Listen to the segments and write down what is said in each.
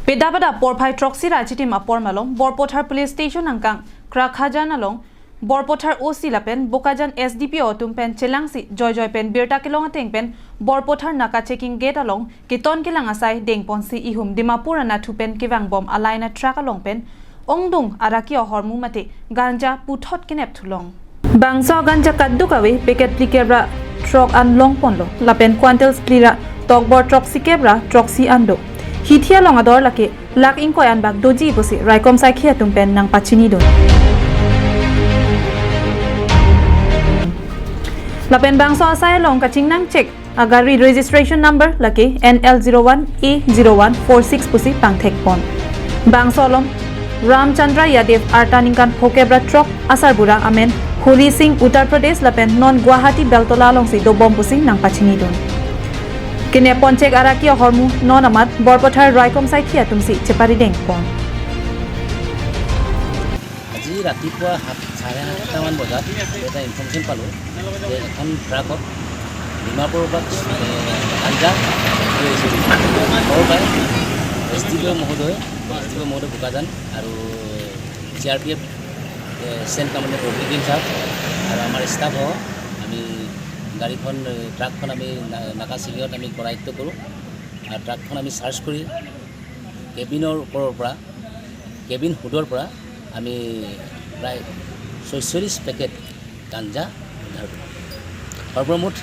Pedabada porphai troxi rajitim apor malong Borpothar police station angkang Krakhajan along Borpothar OC lapen Bokajan SDPO tumpen chelangsi joy pen birta kilong ateng pen Borpothar naka checking gate along kiton kilang asai deng ponsi ihum Dimapur ana thupen kiwang bom alaina track along pen ongdung araki ahormu mate ganja puthot kinep thulong bangsa ganja kaddu kawe packet plikebra truck an long ponlo lapen quantals klira tokbor truck sikebra troxi ando Hithia long ador lake Lakh ingkoi an bag doji bosi raikom sai khia tumpen nang pachini don Lapen bangso asai long kachingnang check agari registration number lake NL01A0146 pusi pangthek pon bangso long Ramchandra Yadev artaningkan phokebra truck asar bura amen Holi Singh Uttar Pradesh lapen non Guwahati Beltola long si do bom pusi nang pachini don Kine ponchek araki ahormu non amat Borpothar raikom sai khia tumsi chepari deng pon আজি ৰাতিপুৱা 7:30 মান বজাত এটা information পালো যে এখন ট্ৰাকত ডিমাপুৰৰ পৰা গাঞ্জা লৈ আহিছিল পৰপাই এসডিপিও মহোদয় বোকাজান আৰু CRPF চেণ্ট কমাণ্ডাৰ ৰবিদিন ছাৰ আৰু আমাৰ ষ্টাফ আমি গাড়ীখন ট্ৰাকখন আমি নাকা চিৰিয়ত আমি কৰায়ত্ব কৰোঁ আৰু ট্ৰাকখন আমি চাৰ্চ কৰি কেবিনৰ ওপৰৰ পৰা কেবিন হুডৰ পৰা আমি প্ৰায় 46 পেকেট গাঞ্জা উদ্ধাৰ কৰোঁ সৰ্বমুঠ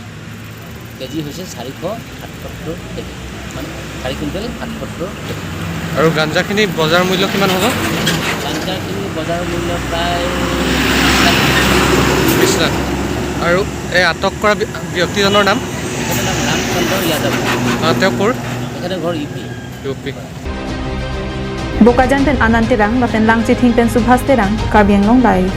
কেজি হৈছে 478 কেজি মানে 4 কুইণ্টেল 78 কেজি আৰু গাঞ্জাখিনি বজাৰ মূল্য কিমান হ'ব গাঞ্জাখিনি বজাৰ মূল্য প্ৰায় 20 লাখ আৰু এই আটক কৰা ব্যক্তিজনৰ নাম ৰামচন্দ্ৰ যাদৱ তেওঁ ক'ৰ এখানে ঘৰ UP Bokajan pen anante rang lapen langchit hing pen subhaste rang Karbi Anglong live